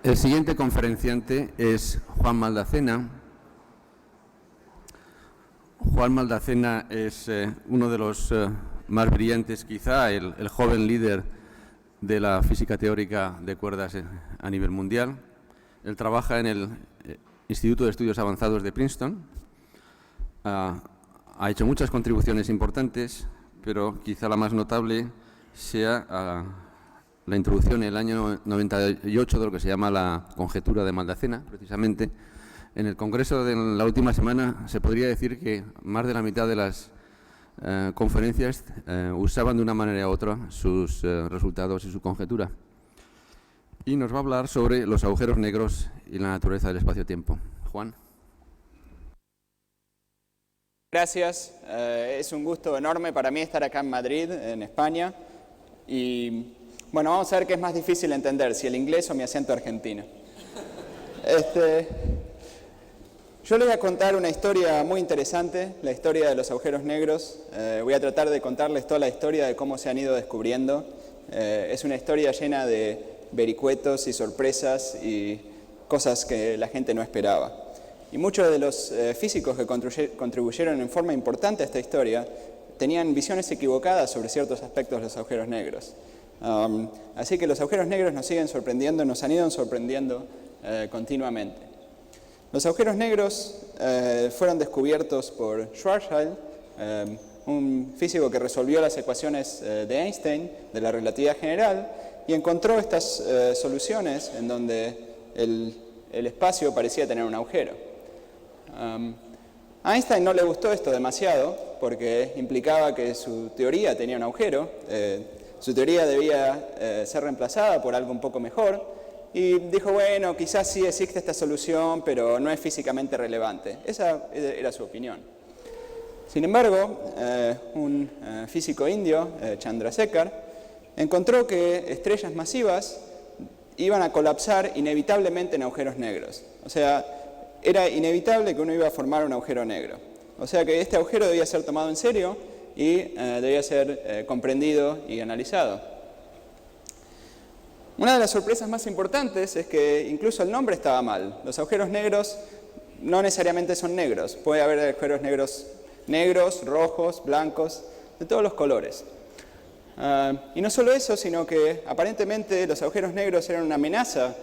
El siguiente conferenciante es Juan Maldacena. Juan Maldacena es uno de los más brillantes, quizá el joven líder de la física teórica de cuerdas a nivel mundial. Él trabaja en el Instituto de Estudios Avanzados de Princeton. Ha hecho muchas contribuciones importantes, pero quizá la más notable sea la introducción en el año 98 de lo que se llama la conjetura de Maldacena. Precisamente en el congreso de la última semana se podría decir que más de la mitad de las conferencias usaban de una manera u otra sus resultados y su conjetura. Y nos va a hablar sobre los agujeros negros y la naturaleza del espacio-tiempo. Juan. Gracias. Es un gusto enorme para mí estar acá en Madrid, en España. Y bueno, vamos a ver qué es más difícil entender, si el inglés o mi acento argentino. Yo les voy a contar una historia muy interesante, la historia de los agujeros negros. Voy a tratar de contarles toda la historia de cómo se han ido descubriendo. Es una historia llena de vericuetos y sorpresas y cosas que la gente no esperaba. Y muchos de los físicos que contribuyeron en forma importante a esta historia tenían visiones equivocadas sobre ciertos aspectos de los agujeros negros. Así que los agujeros negros nos siguen sorprendiendo, nos han ido sorprendiendo continuamente. Los agujeros negros fueron descubiertos por Schwarzschild, un físico que resolvió las ecuaciones de Einstein de la relatividad general y encontró estas soluciones en donde el espacio parecía tener un agujero. A Einstein no le gustó esto demasiado porque implicaba que su teoría tenía un agujero, su teoría debía ser reemplazada por algo un poco mejor y dijo, bueno, quizás sí existe esta solución, pero no es físicamente relevante. Esa era su opinión. Sin embargo, un físico indio, Chandrasekhar, encontró que estrellas masivas iban a colapsar inevitablemente en agujeros negros. O sea, era inevitable que uno iba a formar un agujero negro. O sea que este agujero debía ser tomado en serio y debía ser comprendido y analizado. Una de las sorpresas más importantes es que incluso el nombre estaba mal. Los agujeros negros no necesariamente son negros. Puede haber agujeros negros, rojos, blancos, de todos los colores. Y no solo eso, sino que aparentemente los agujeros negros eran una amenaza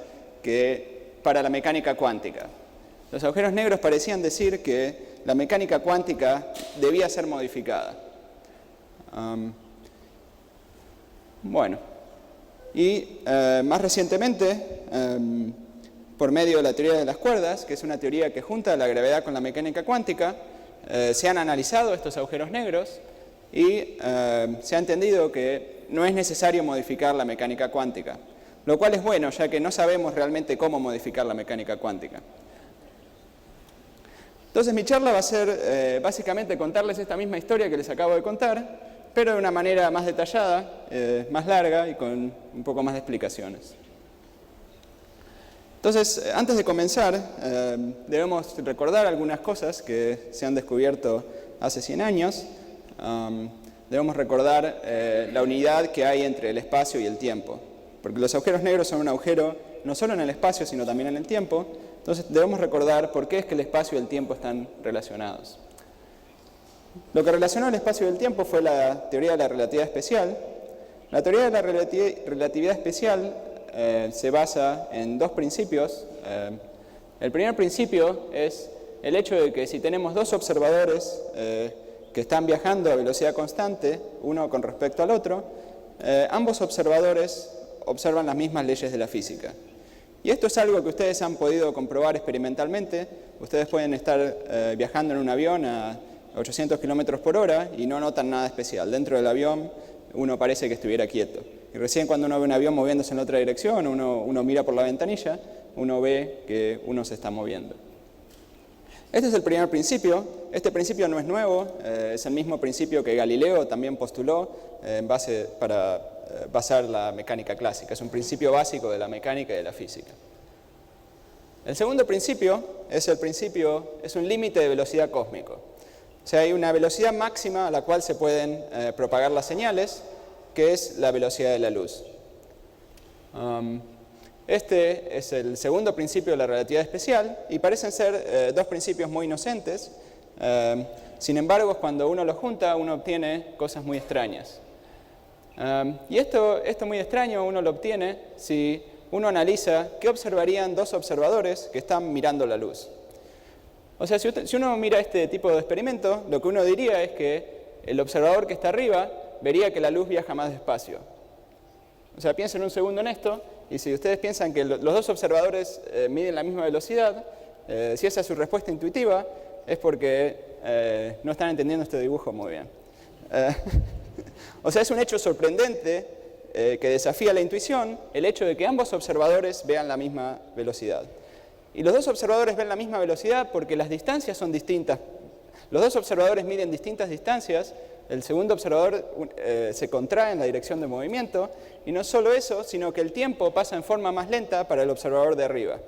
para la mecánica cuántica. Los agujeros negros parecían decir que la mecánica cuántica debía ser modificada. Más recientemente, por medio de la teoría de las cuerdas, que es una teoría que junta la gravedad con la mecánica cuántica, se han analizado estos agujeros negros y se ha entendido que no es necesario modificar la mecánica cuántica, lo cual es bueno, ya que no sabemos realmente cómo modificar la mecánica cuántica. Entonces mi charla va a ser básicamente contarles esta misma historia que les acabo de contar, pero de una manera más detallada, más larga y con un poco más de explicaciones. Entonces, antes de comenzar, debemos recordar algunas cosas que se han descubierto hace 100 años. Debemos recordar la unidad que hay entre el espacio y el tiempo, porque los agujeros negros son un agujero no solo en el espacio, sino también en el tiempo. Entonces debemos recordar por qué es que el espacio y el tiempo están relacionados. Lo que relacionó el espacio y el tiempo fue la teoría de la relatividad especial. La teoría de la relatividad especial se basa en dos principios. El primer principio es el hecho de que si tenemos dos observadores que están viajando a velocidad constante, uno con respecto al otro, ambos observadores observan las mismas leyes de la física. Y esto es algo que ustedes han podido comprobar experimentalmente. Ustedes pueden estar viajando en un avión a 800 km por hora y no notan nada especial. Dentro del avión uno parece que estuviera quieto. Y recién cuando uno ve un avión moviéndose en otra dirección, uno mira por la ventanilla, uno ve que uno se está moviendo. Este es el primer principio. Este principio no es nuevo, es el mismo principio que Galileo también postuló para basar la mecánica clásica. Es un principio básico de la mecánica y de la física. El segundo principio es un límite de velocidad cósmico. O sea, hay una velocidad máxima a la cual se pueden propagar las señales, que es la velocidad de la luz. Este es el segundo principio de la relatividad especial y parecen ser dos principios muy inocentes. Sin embargo, cuando uno los junta, uno obtiene cosas muy extrañas. Y esto muy extraño uno lo obtiene si uno analiza qué observarían dos observadores que están mirando la luz. O sea, si uno mira este tipo de experimento, lo que uno diría es que el observador que está arriba vería que la luz viaja más despacio. O sea, piensen un segundo en esto, y si ustedes piensan que los dos observadores miden la misma velocidad, si esa es su respuesta intuitiva, es porque no están entendiendo este dibujo muy bien. O sea, es un hecho sorprendente que desafía la intuición, el hecho de que ambos observadores vean la misma velocidad. Y los dos observadores ven la misma velocidad porque las distancias son distintas. Los dos observadores miden distintas distancias, el segundo observador se contrae en la dirección de movimiento, y no solo eso, sino que el tiempo pasa en forma más lenta para el observador de arriba.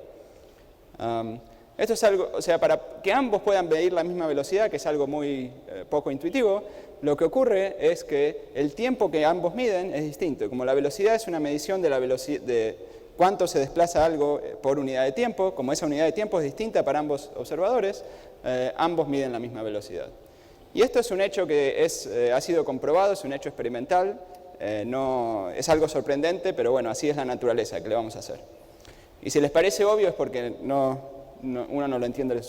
Esto es algo, o sea, para que ambos puedan medir la misma velocidad, que es algo muy poco intuitivo, lo que ocurre es que el tiempo que ambos miden es distinto. Como la velocidad es una medición de la velocidad, de cuánto se desplaza algo por unidad de tiempo, como esa unidad de tiempo es distinta para ambos observadores, ambos miden la misma velocidad. Y esto es un hecho que ha sido comprobado, es un hecho experimental, no, es algo sorprendente, pero bueno, así es la naturaleza, ¿qué le vamos a hacer? Y si les parece obvio es porque uno no lo entiende,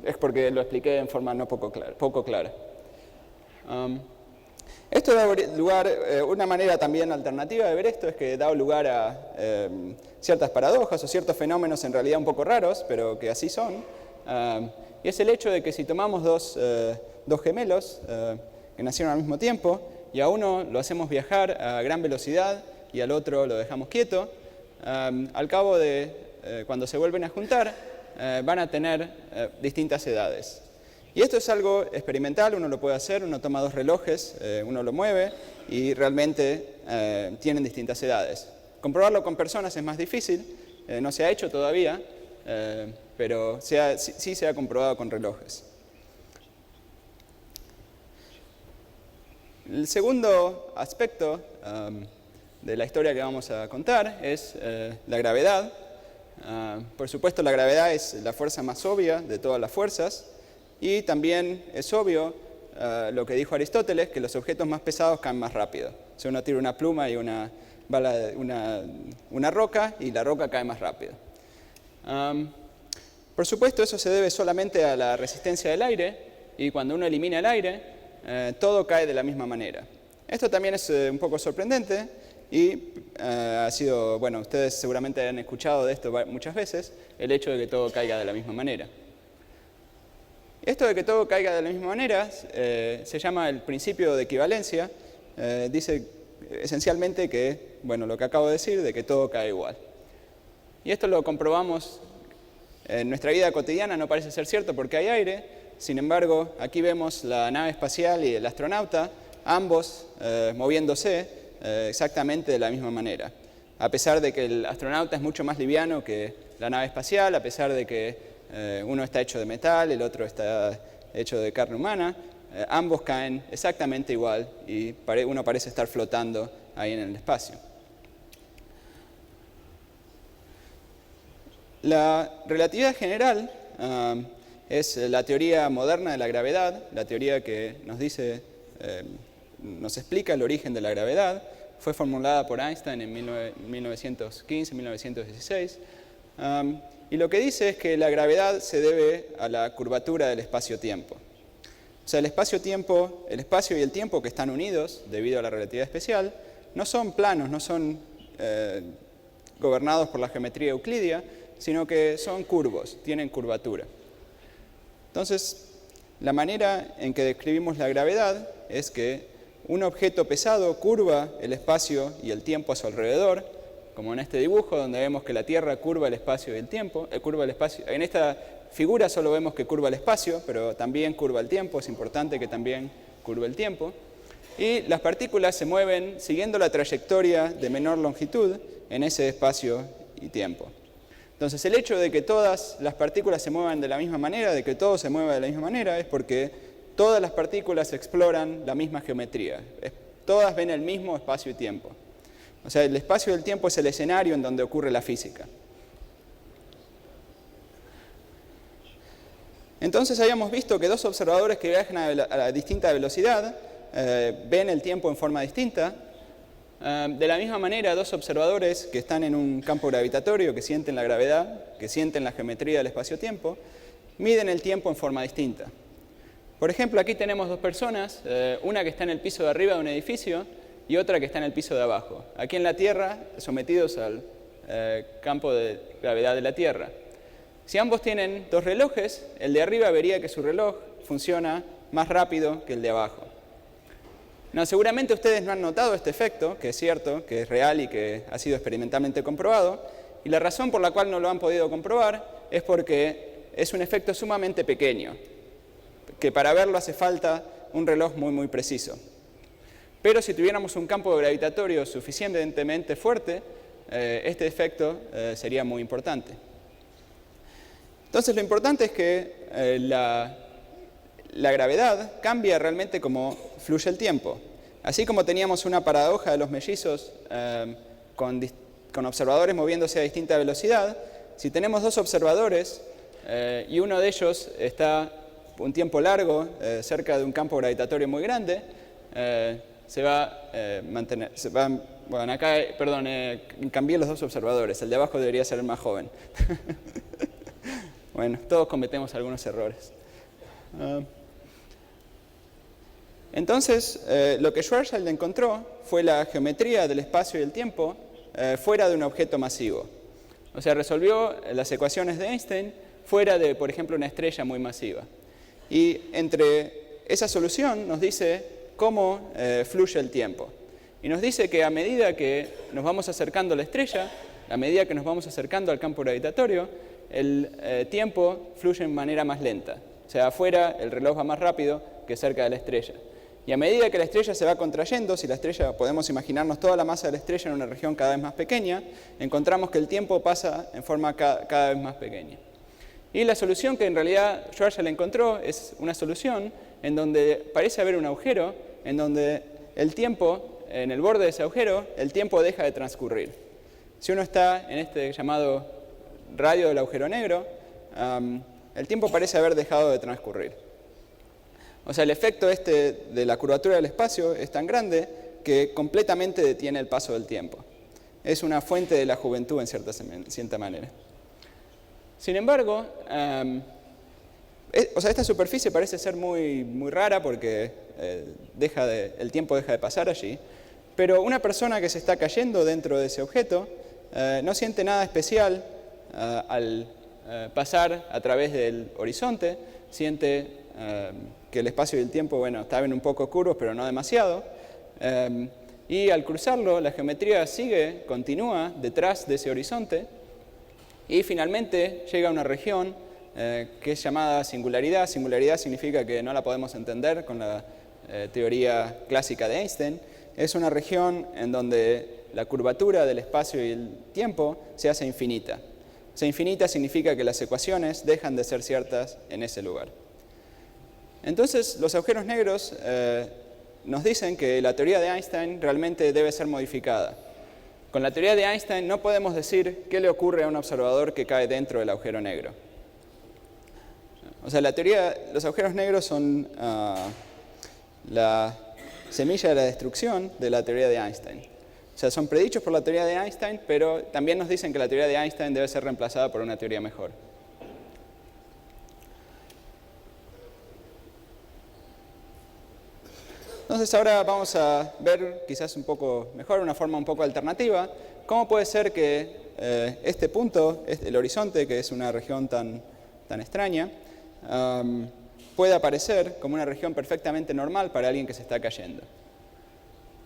es porque lo expliqué en forma poco clara. Esto da lugar, una manera también alternativa de ver esto es que da lugar a ciertas paradojas o ciertos fenómenos en realidad un poco raros, pero que así son. Y es el hecho de que si tomamos dos gemelos que nacieron al mismo tiempo y a uno lo hacemos viajar a gran velocidad y al otro lo dejamos quieto, al cabo de cuando se vuelven a juntar van a tener distintas edades. Y esto es algo experimental, uno lo puede hacer, uno toma dos relojes, uno lo mueve y realmente tienen distintas edades. Comprobarlo con personas es más difícil, no se ha hecho todavía, pero sí se ha comprobado con relojes. El segundo aspecto de la historia que vamos a contar es la gravedad. Por supuesto, la gravedad es la fuerza más obvia de todas las fuerzas y también es obvio lo que dijo Aristóteles, que los objetos más pesados caen más rápido. O sea, uno tira una pluma y una roca y la roca cae más rápido. Por supuesto, eso se debe solamente a la resistencia del aire y cuando uno elimina el aire, todo cae de la misma manera. Esto también es un poco sorprendente y ha sido, bueno, ustedes seguramente han escuchado de esto muchas veces, el hecho de que todo caiga de la misma manera. Esto de que todo caiga de la misma manera se llama el principio de equivalencia. Dice esencialmente que, bueno, lo que acabo de decir, de que todo cae igual. Y esto lo comprobamos en nuestra vida cotidiana, no parece ser cierto porque hay aire. Sin embargo, aquí vemos la nave espacial y el astronauta, ambos moviéndose exactamente de la misma manera. A pesar de que el astronauta es mucho más liviano que la nave espacial, a pesar de que uno está hecho de metal, el otro está hecho de carne humana, ambos caen exactamente igual y uno parece estar flotando ahí en el espacio. La relatividad general es la teoría moderna de la gravedad, la teoría que nos explica el origen de la gravedad. Fue formulada por Einstein en 1915-1916. Y lo que dice es que la gravedad se debe a la curvatura del espacio-tiempo. O sea, el espacio y el tiempo que están unidos debido a la relatividad especial no son planos, no son gobernados por la geometría euclidia, sino que son curvos, tienen curvatura. Entonces, la manera en que describimos la gravedad es que un objeto pesado curva el espacio y el tiempo a su alrededor, como en este dibujo donde vemos que la Tierra curva el espacio y el tiempo, curva el espacio. En esta figura solo vemos que curva el espacio, pero también curva el tiempo, es importante que también curve el tiempo. Y las partículas se mueven siguiendo la trayectoria de menor longitud en ese espacio y tiempo. Entonces, el hecho de que todas las partículas se muevan de la misma manera, de que todo se mueva de la misma manera, es porque todas las partículas exploran la misma geometría. Todas ven el mismo espacio y tiempo. O sea, el espacio y el tiempo es el escenario en donde ocurre la física. Entonces habíamos visto que dos observadores que viajan a distinta velocidad ven el tiempo en forma distinta. De la misma manera, dos observadores que están en un campo gravitatorio, que sienten la gravedad, que sienten la geometría del espacio-tiempo, miden el tiempo en forma distinta. Por ejemplo, aquí tenemos dos personas, una que está en el piso de arriba de un edificio y otra que está en el piso de abajo. Aquí en la Tierra, sometidos al campo de gravedad de la Tierra. Si ambos tienen dos relojes, el de arriba vería que su reloj funciona más rápido que el de abajo. No, seguramente ustedes no han notado este efecto, que es cierto, que es real y que ha sido experimentalmente comprobado, y la razón por la cual no lo han podido comprobar es porque es un efecto sumamente pequeño, que para verlo hace falta un reloj muy preciso. Pero si tuviéramos un campo gravitatorio suficientemente fuerte, este efecto sería muy importante. Entonces lo importante es que la gravedad cambia realmente cómo fluye el tiempo. Así como teníamos una paradoja de los mellizos con observadores moviéndose a distinta velocidad, si tenemos dos observadores y uno de ellos está un tiempo largo cerca de un campo gravitatorio muy grande, se va a mantener. Bueno, acá, perdón, cambié los dos observadores, el de abajo debería ser el más joven. Bueno, todos cometemos algunos errores. Entonces, lo que Schwarzschild encontró fue la geometría del espacio y el tiempo fuera de un objeto masivo. O sea, resolvió las ecuaciones de Einstein fuera de, por ejemplo, una estrella muy masiva. Y entre esa solución nos dice cómo fluye el tiempo. Y nos dice que a medida que nos vamos acercando a la estrella, a medida que nos vamos acercando al campo gravitatorio, el tiempo fluye en manera más lenta. O sea, afuera el reloj va más rápido que cerca de la estrella. Y a medida que la estrella se va contrayendo, si la estrella, podemos imaginarnos toda la masa de la estrella en una región cada vez más pequeña, encontramos que el tiempo pasa en forma cada vez más pequeña. Y la solución que en realidad Schwarzschild encontró es una solución en donde parece haber un agujero, en donde el tiempo, en el borde de ese agujero, el tiempo deja de transcurrir. Si uno está en este llamado radio del agujero negro, el tiempo parece haber dejado de transcurrir. O sea, el efecto de la curvatura del espacio es tan grande que completamente detiene el paso del tiempo. Es una fuente de la juventud en cierta manera. Sin embargo, esta superficie parece ser muy rara porque el tiempo deja de pasar allí, pero una persona que se está cayendo dentro de ese objeto no siente nada especial al pasar a través del horizonte, siente que el espacio y el tiempo, bueno, estaban un poco curvos, pero no demasiado, y al cruzarlo, la geometría continúa detrás de ese horizonte, y finalmente llega a una región que es llamada singularidad. Singularidad significa que no la podemos entender con la teoría clásica de Einstein. Es una región en donde la curvatura del espacio y el tiempo se hace infinita. O sea, infinita significa que las ecuaciones dejan de ser ciertas en ese lugar. Entonces, los agujeros negros nos dicen que la teoría de Einstein realmente debe ser modificada. Con la teoría de Einstein no podemos decir qué le ocurre a un observador que cae dentro del agujero negro. O sea, los agujeros negros son la semilla de la destrucción de la teoría de Einstein. O sea, son predichos por la teoría de Einstein, pero también nos dicen que la teoría de Einstein debe ser reemplazada por una teoría mejor. Entonces ahora vamos a ver quizás un poco mejor, una forma un poco alternativa, cómo puede ser que este punto, el horizonte, que es una región tan extraña, pueda aparecer como una región perfectamente normal para alguien que se está cayendo.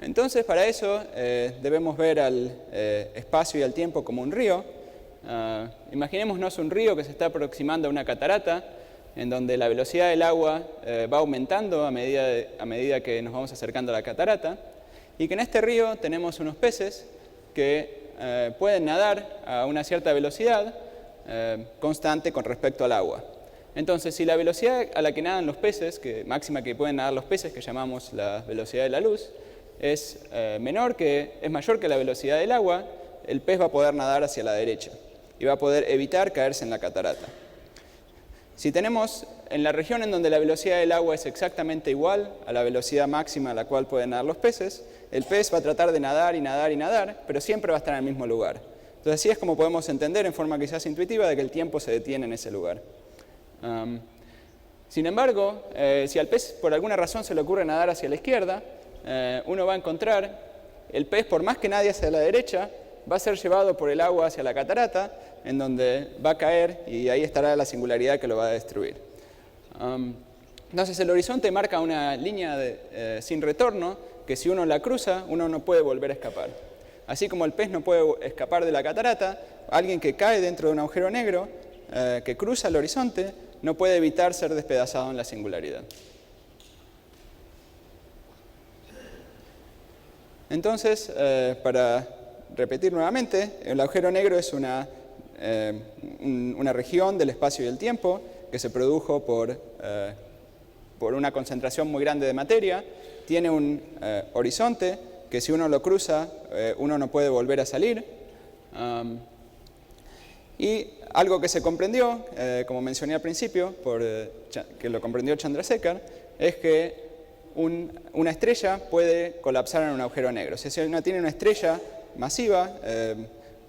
Entonces, para eso debemos ver al espacio y al tiempo como un río. Imaginémonos un río que se está aproximando a una catarata, en donde la velocidad del agua va aumentando a medida que nos vamos acercando a la catarata, y que en este río tenemos unos peces que pueden nadar a una cierta velocidad constante con respecto al agua. Entonces, si la velocidad a la que nadan los peces, máxima que pueden nadar los peces, que llamamos la velocidad de la luz, es mayor que la velocidad del agua, el pez va a poder nadar hacia la derecha y va a poder evitar caerse en la catarata. Si tenemos en la región en donde la velocidad del agua es exactamente igual a la velocidad máxima a la cual pueden nadar los peces, el pez va a tratar de nadar y nadar y nadar, pero siempre va a estar en el mismo lugar. Entonces así es como podemos entender en forma quizás intuitiva de que el tiempo se detiene en ese lugar. Sin embargo, si al pez por alguna razón se le ocurre nadar hacia la izquierda, uno va a encontrar el pez, por más que nadie hacia la derecha, va a ser llevado por el agua hacia la catarata, en donde va a caer y ahí estará la singularidad que lo va a destruir. Entonces el horizonte marca una línea sin retorno que si uno la cruza, uno no puede volver a escapar. Así como el pez no puede escapar de la catarata, alguien que cae dentro de un agujero negro, que cruza el horizonte, no puede evitar ser despedazado en la singularidad. Entonces, para repetir nuevamente, el agujero negro es una región del espacio y del tiempo que se produjo por una concentración muy grande de materia, tiene un horizonte que si uno lo cruza, uno no puede volver a salir. Y algo que se comprendió, como mencioné al principio, que lo comprendió Chandrasekhar, es que una estrella puede colapsar en un agujero negro. Si uno tiene una estrella masiva,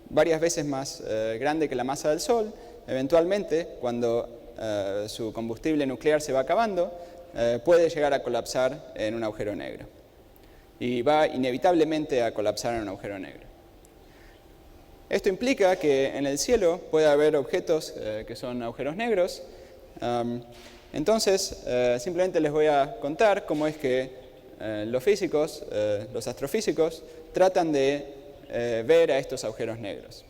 varias veces más grande que la masa del Sol, eventualmente, cuando su combustible nuclear se va acabando, puede llegar a colapsar en un agujero negro. Y va inevitablemente a colapsar en un agujero negro. Esto implica que en el cielo puede haber objetos que son agujeros negros. Entonces, simplemente les voy a contar cómo es que los astrofísicos, tratan de ver a estos agujeros negros.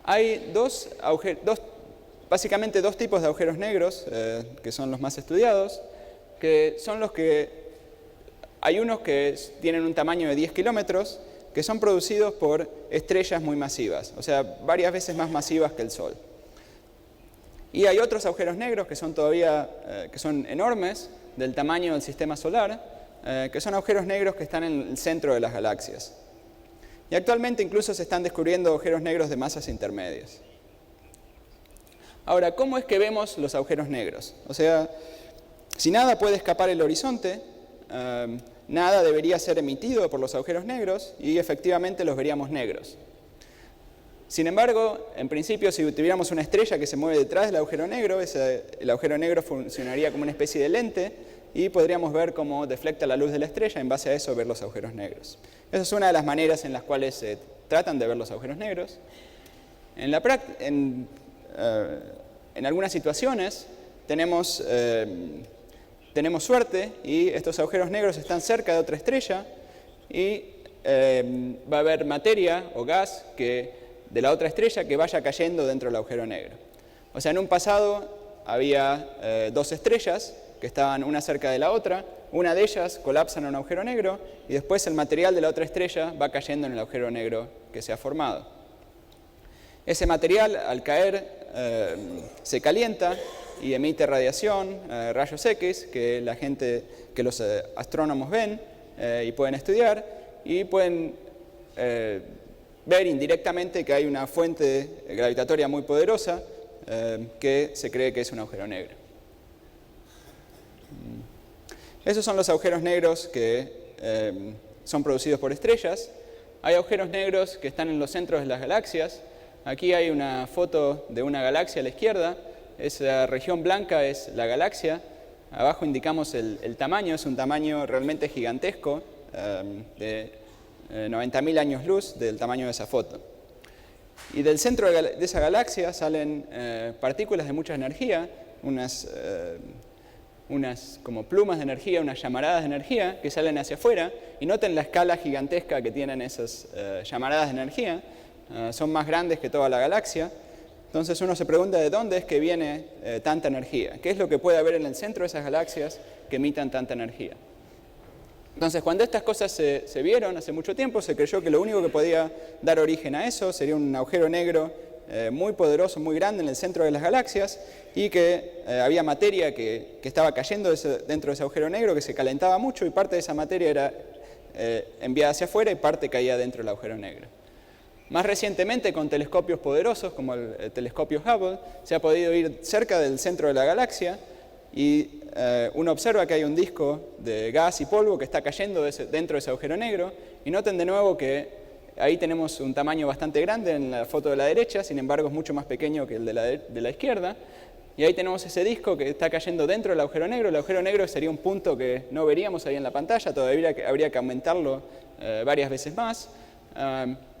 Hay básicamente dos tipos de agujeros negros que son los más estudiados, que son los que hay unos que tienen un tamaño de 10 kilómetros, que son producidos por estrellas muy masivas, o sea, varias veces más masivas que el Sol. Y hay otros agujeros negros que son enormes, del tamaño del sistema solar, que son agujeros negros que están en el centro de las galaxias. Y actualmente incluso se están descubriendo agujeros negros de masas intermedias. Ahora, ¿cómo es que vemos los agujeros negros? O sea, si nada puede escapar el horizonte, nada debería ser emitido por los agujeros negros y efectivamente los veríamos negros. Sin embargo, en principio, si tuviéramos una estrella que se mueve detrás del agujero negro, el agujero negro funcionaría como una especie de lente y podríamos ver cómo deflecta la luz de la estrella, en base a eso ver los agujeros negros. Esa es una de las maneras en las cuales se tratan de ver los agujeros negros. En algunas situaciones tenemos suerte y estos agujeros negros están cerca de otra estrella y va a haber materia o gas de la otra estrella que vaya cayendo dentro del agujero negro. O sea, en un pasado había dos estrellas que estaban una cerca de la otra, una de ellas colapsa en un agujero negro y después el material de la otra estrella va cayendo en el agujero negro que se ha formado. Ese material, al caer, se calienta y emite radiación, rayos X, que los astrónomos ven y pueden estudiar, y pueden ver indirectamente que hay una fuente gravitatoria muy poderosa que se cree que es un agujero negro. Esos son los agujeros negros que son producidos por estrellas. Hay agujeros negros que están en los centros de las galaxias. Aquí hay una foto de una galaxia a la izquierda. Esa región blanca es la galaxia. Abajo indicamos el tamaño. Es un tamaño realmente gigantesco, de 90.000 años luz del tamaño de esa foto. Y del centro de esa galaxia salen partículas de mucha energía, unas como plumas de energía, unas llamaradas de energía que salen hacia afuera, y noten la escala gigantesca que tienen esas llamaradas de energía. Son más grandes que toda la galaxia. Entonces uno se pregunta de dónde es que viene tanta energía. ¿Qué es lo que puede haber en el centro de esas galaxias que emitan tanta energía? Entonces, cuando estas cosas se vieron hace mucho tiempo, se creyó que lo único que podía dar origen a eso sería un agujero negro muy poderoso, muy grande en el centro de las galaxias, y que había materia que estaba cayendo dentro de ese agujero negro, que se calentaba mucho, y parte de esa materia era enviada hacia afuera y parte caía dentro del agujero negro. Más recientemente, con telescopios poderosos como el telescopio Hubble, se ha podido ir cerca del centro de la galaxia y uno observa que hay un disco de gas y polvo que está cayendo dentro de ese agujero negro, y noten de nuevo que ahí tenemos un tamaño bastante grande en la foto de la derecha, sin embargo es mucho más pequeño que el de la izquierda, y ahí tenemos ese disco que está cayendo dentro del agujero negro. El agujero negro sería un punto que no veríamos ahí en la pantalla, todavía habría que aumentarlo varias veces más,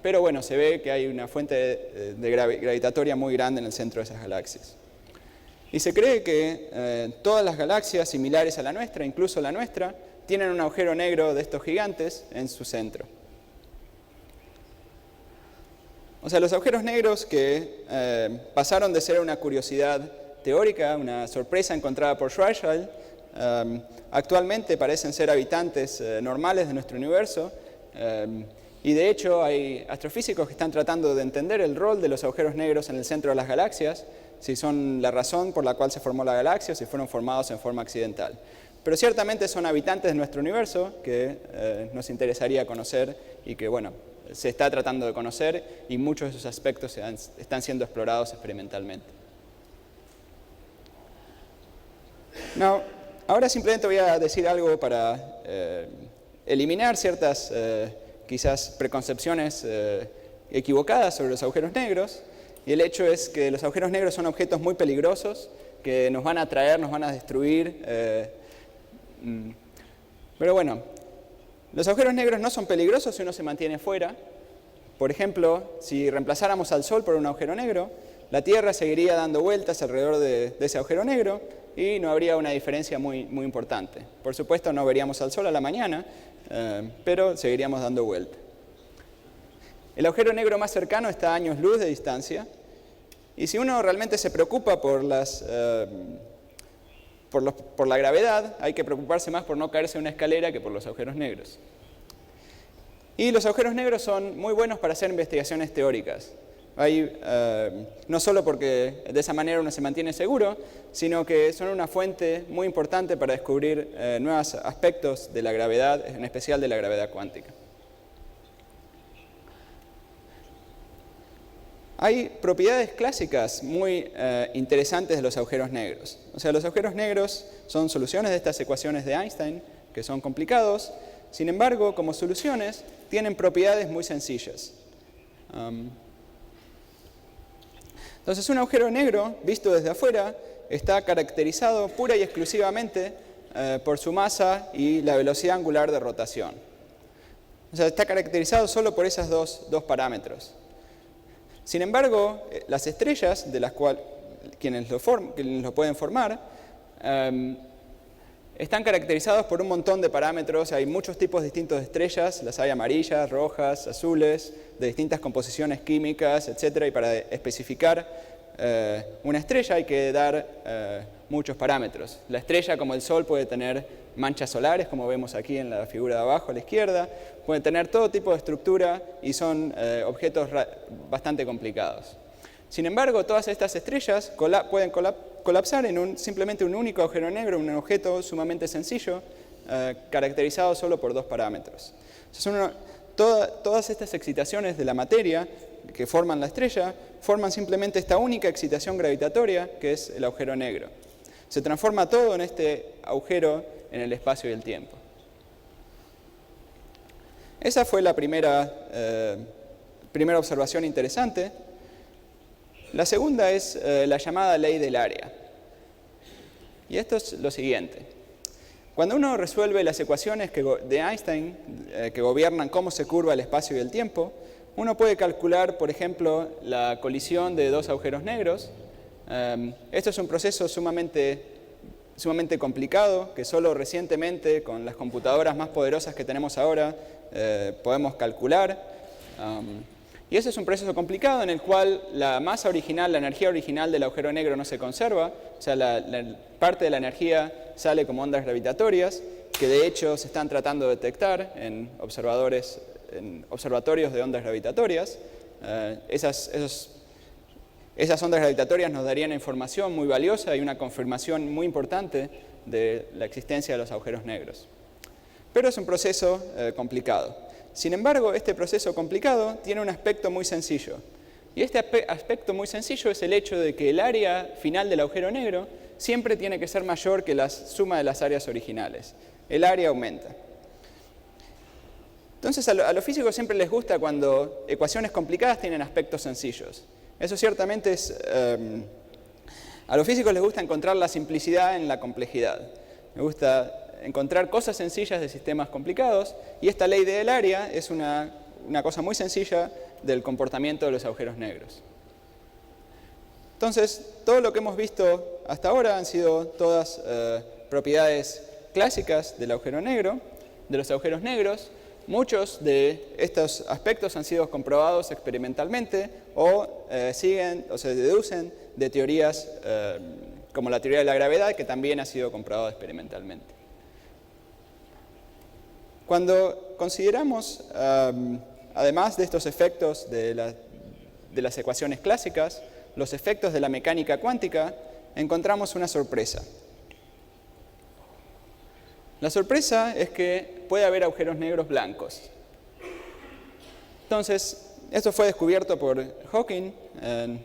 pero bueno, se ve que hay una fuente gravitatoria muy grande en el centro de esas galaxias. Y se cree que todas las galaxias similares a la nuestra, incluso la nuestra, tienen un agujero negro de estos gigantes en su centro. O sea, los agujeros negros que pasaron de ser una curiosidad teórica, una sorpresa encontrada por Schwarzschild, actualmente parecen ser habitantes normales de nuestro universo, y de hecho hay astrofísicos que están tratando de entender el rol de los agujeros negros en el centro de las galaxias, si son la razón por la cual se formó la galaxia o si fueron formados en forma accidental. Pero ciertamente son habitantes de nuestro universo que nos interesaría conocer y que, bueno, se está tratando de conocer, y muchos de esos aspectos están siendo explorados experimentalmente. Ahora simplemente voy a decir algo para eliminar ciertas quizás preconcepciones equivocadas sobre los agujeros negros, y el hecho es que los agujeros negros son objetos muy peligrosos que nos van a atraer, nos van a destruir. Pero bueno, los agujeros negros no son peligrosos si uno se mantiene fuera. Por ejemplo, si reemplazáramos al Sol por un agujero negro, la Tierra seguiría dando vueltas alrededor de ese agujero negro y no habría una diferencia muy importante. Por supuesto, no veríamos al Sol a la mañana, pero seguiríamos dando vueltas. El agujero negro más cercano está a años luz de distancia, y si uno realmente se preocupa por la gravedad, hay que preocuparse más por no caerse en una escalera que por los agujeros negros. Y los agujeros negros son muy buenos para hacer investigaciones teóricas. No solo porque de esa manera uno se mantiene seguro, sino que son una fuente muy importante para descubrir nuevos aspectos de la gravedad, en especial de la gravedad cuántica. Hay propiedades clásicas muy interesantes de los agujeros negros. O sea, los agujeros negros son soluciones de estas ecuaciones de Einstein, que son complicados. Sin embargo, como soluciones, tienen propiedades muy sencillas. Entonces, un agujero negro, visto desde afuera, está caracterizado pura y exclusivamente por su masa y la velocidad angular de rotación. O sea, está caracterizado solo por esos dos parámetros. Sin embargo, las estrellas, de las cuales quienes lo pueden formar, están caracterizados por un montón de parámetros. Hay muchos tipos distintos de estrellas, las hay amarillas, rojas, azules, de distintas composiciones químicas, etc. Y para especificar una estrella hay que dar muchos parámetros. La estrella, como el Sol, puede tener manchas solares, como vemos aquí en la figura de abajo a la izquierda, pueden tener todo tipo de estructura y son objetos bastante complicados. Sin embargo, todas estas estrellas pueden colapsar en simplemente un único agujero negro, un objeto sumamente sencillo, caracterizado solo por dos parámetros. Todas estas excitaciones de la materia que forman la estrella forman simplemente esta única excitación gravitatoria, que es el agujero negro. Se transforma todo en este agujero en el espacio y el tiempo. Esa fue la primera observación interesante. La segunda es la llamada ley del área. Y esto es lo siguiente. Cuando uno resuelve las ecuaciones de Einstein que gobiernan cómo se curva el espacio y el tiempo, uno puede calcular, por ejemplo, la colisión de dos agujeros negros. Esto es un proceso sumamente complicado que solo recientemente, con las computadoras más poderosas que tenemos ahora, podemos calcular. Y ese es un proceso complicado en el cual la masa original, la energía original del agujero negro no se conserva. O sea, parte de la energía sale como ondas gravitatorias, que de hecho se están tratando de detectar en observatorios de ondas gravitatorias. Esas ondas gravitatorias nos darían información muy valiosa y una confirmación muy importante de la existencia de los agujeros negros. pero es un proceso complicado. Sin embargo, este proceso complicado tiene un aspecto muy sencillo. Y este aspecto muy sencillo es el hecho de que el área final del agujero negro siempre tiene que ser mayor que la suma de las áreas originales. El área aumenta. Entonces, a los físicos siempre les gusta cuando ecuaciones complicadas tienen aspectos sencillos. Eso ciertamente es... a los físicos les gusta encontrar la simplicidad en la complejidad. Les gusta encontrar cosas sencillas de sistemas complicados, y esta ley del área es una cosa muy sencilla del comportamiento de los agujeros negros. Entonces, todo lo que hemos visto hasta ahora han sido todas propiedades clásicas del agujero negro, de los agujeros negros. Muchos de estos aspectos han sido comprobados experimentalmente o se deducen de teorías como la teoría de la gravedad, que también ha sido comprobado experimentalmente. Cuando consideramos, además de estos efectos de las ecuaciones clásicas, los efectos de la mecánica cuántica, encontramos una sorpresa. La sorpresa es que puede haber agujeros negros blancos. Entonces, esto fue descubierto por Hawking en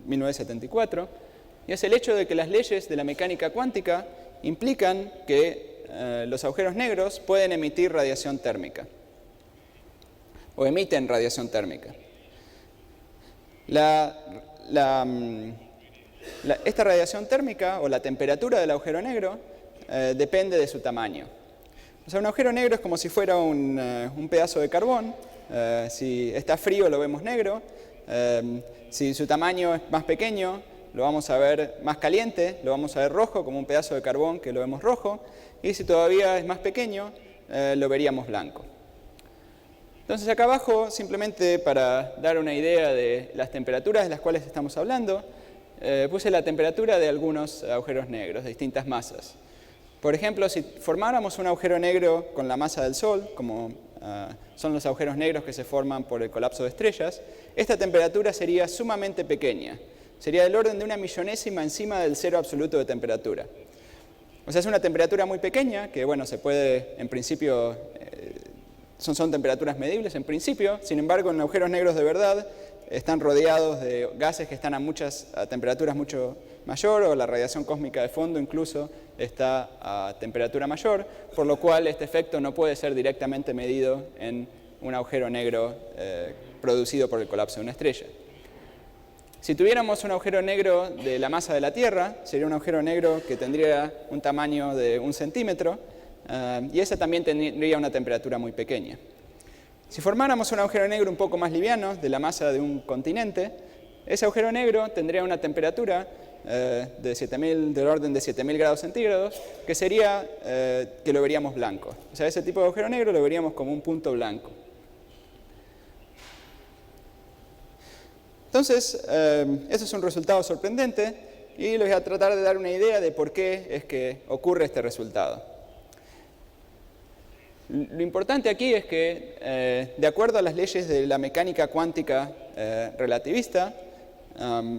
1974, y es el hecho de que las leyes de la mecánica cuántica implican que los agujeros negros pueden emitir radiación térmica, o emiten radiación térmica. Esta radiación térmica, o la temperatura del agujero negro, depende de su tamaño. O sea, un agujero negro es como si fuera un pedazo de carbón. Si está frío lo vemos negro. Si su tamaño es más pequeño, lo vamos a ver más caliente, lo vamos a ver rojo, como un pedazo de carbón que lo vemos rojo. Y si todavía es más pequeño, lo veríamos blanco. Entonces acá abajo, simplemente para dar una idea de las temperaturas de las cuales estamos hablando, puse la temperatura de algunos agujeros negros de distintas masas. Por ejemplo, si formáramos un agujero negro con la masa del Sol, como son los agujeros negros que se forman por el colapso de estrellas, esta temperatura sería sumamente pequeña. Sería del orden de una millonésima encima del cero absoluto de temperatura. O sea, es una temperatura muy pequeña, que bueno, se puede, en principio, son temperaturas medibles en principio. Sin embargo, en agujeros negros de verdad están rodeados de gases que están a temperaturas mucho mayor, o la radiación cósmica de fondo incluso está a temperatura mayor, por lo cual este efecto no puede ser directamente medido en un agujero negro producido por el colapso de una estrella. Si tuviéramos un agujero negro de la masa de la Tierra, sería un agujero negro que tendría un tamaño de 1 centímetro, y ese también tendría una temperatura muy pequeña. Si formáramos un agujero negro un poco más liviano, de la masa de un continente, ese agujero negro tendría una temperatura del orden de 7000 grados centígrados, que sería que lo veríamos blanco. O sea, ese tipo de agujero negro lo veríamos como un punto blanco. Entonces, eso es un resultado sorprendente, y les voy a tratar de dar una idea de por qué es que ocurre este resultado. Lo importante aquí es que, de acuerdo a las leyes de la mecánica cuántica relativista,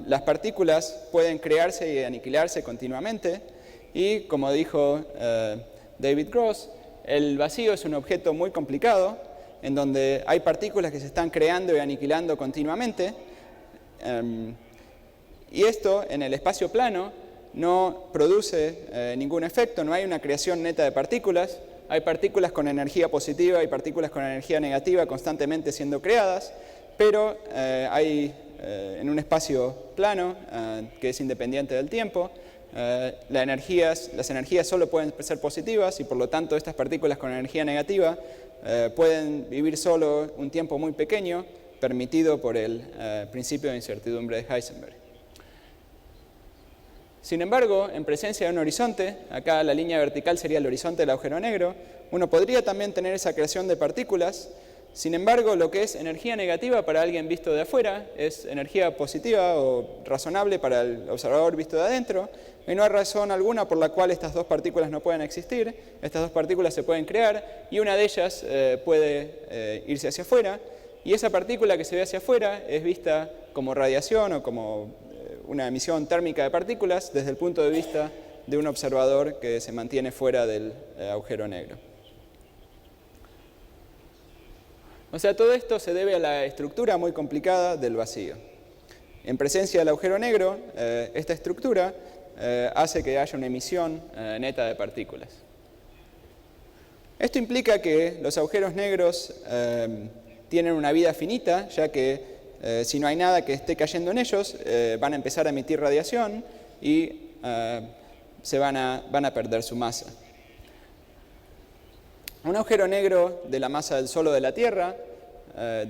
las partículas pueden crearse y aniquilarse continuamente, y como dijo David Gross, el vacío es un objeto muy complicado, en donde hay partículas que se están creando y aniquilando continuamente, y esto en el espacio plano no produce ningún efecto, no hay una creación neta de partículas. Hay partículas con energía positiva y partículas con energía negativa constantemente siendo creadas, pero en un espacio plano que es independiente del tiempo, las energías solo pueden ser positivas, y por lo tanto estas partículas con energía negativa pueden vivir solo un tiempo muy pequeño, permitido por el principio de incertidumbre de Heisenberg. Sin embargo, en presencia de un horizonte, acá la línea vertical sería el horizonte del agujero negro, uno podría también tener esa creación de partículas. Sin embargo, lo que es energía negativa para alguien visto de afuera es energía positiva o razonable para el observador visto de adentro, y no hay razón alguna por la cual estas dos partículas no puedan existir. Estas dos partículas se pueden crear, y una de ellas puede irse hacia afuera, y esa partícula que se ve hacia afuera es vista como radiación o como una emisión térmica de partículas desde el punto de vista de un observador que se mantiene fuera del agujero negro. O sea, todo esto se debe a la estructura muy complicada del vacío. En presencia del agujero negro, esta estructura hace que haya una emisión neta de partículas. Esto implica que los agujeros negros tienen una vida finita, ya que si no hay nada que esté cayendo en ellos, van a empezar a emitir radiación y van a perder su masa. Un agujero negro de la masa del Sol o de la Tierra,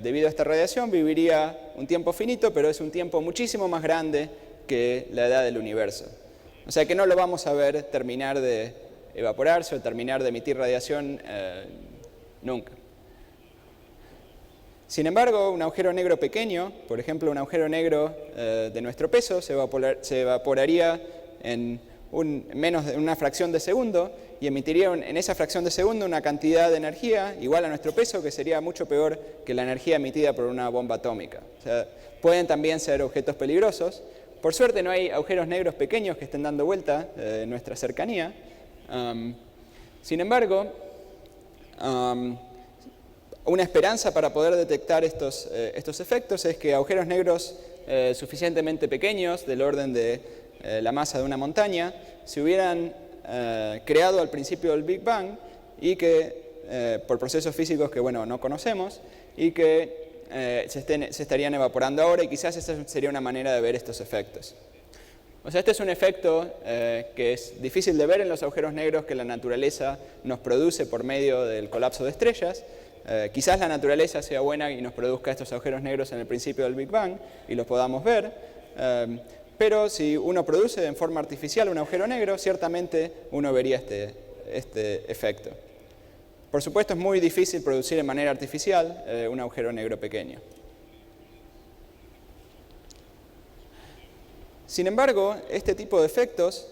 debido a esta radiación, viviría un tiempo finito, pero es un tiempo muchísimo más grande que la edad del universo. O sea que no lo vamos a ver terminar de evaporarse o terminar de emitir radiación nunca. Sin embargo, un agujero negro pequeño, por ejemplo un agujero negro de nuestro peso, se evaporaría en menos de una fracción de segundo y emitiría en esa fracción de segundo una cantidad de energía igual a nuestro peso, que sería mucho peor que la energía emitida por una bomba atómica. O sea, pueden también ser objetos peligrosos. Por suerte no hay agujeros negros pequeños que estén dando vuelta en nuestra cercanía. Sin embargo, una esperanza para poder detectar estos efectos es que agujeros negros suficientemente pequeños, del orden de la masa de una montaña, se hubieran creado al principio del Big Bang y que, por procesos físicos que no conocemos, y que se estarían evaporando ahora, y quizás esa sería una manera de ver estos efectos. O sea, este es un efecto que es difícil de ver en los agujeros negros que la naturaleza nos produce por medio del colapso de estrellas. Quizás la naturaleza sea buena y nos produzca estos agujeros negros en el principio del Big Bang y los podamos ver. Pero si uno produce en forma artificial un agujero negro, ciertamente uno vería este efecto. Por supuesto, es muy difícil producir de manera artificial un agujero negro pequeño. Sin embargo, este tipo de efectos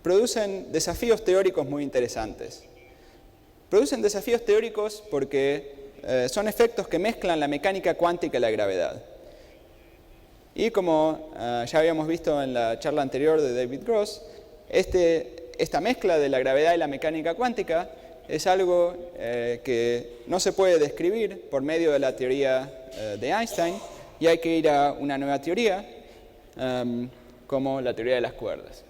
producen desafíos teóricos muy interesantes. Producen desafíos teóricos porque son efectos que mezclan la mecánica cuántica y la gravedad. Y como ya habíamos visto en la charla anterior de David Gross, esta mezcla de la gravedad y la mecánica cuántica es algo que no se puede describir por medio de la teoría de Einstein, y hay que ir a una nueva teoría, como la teoría de las cuerdas.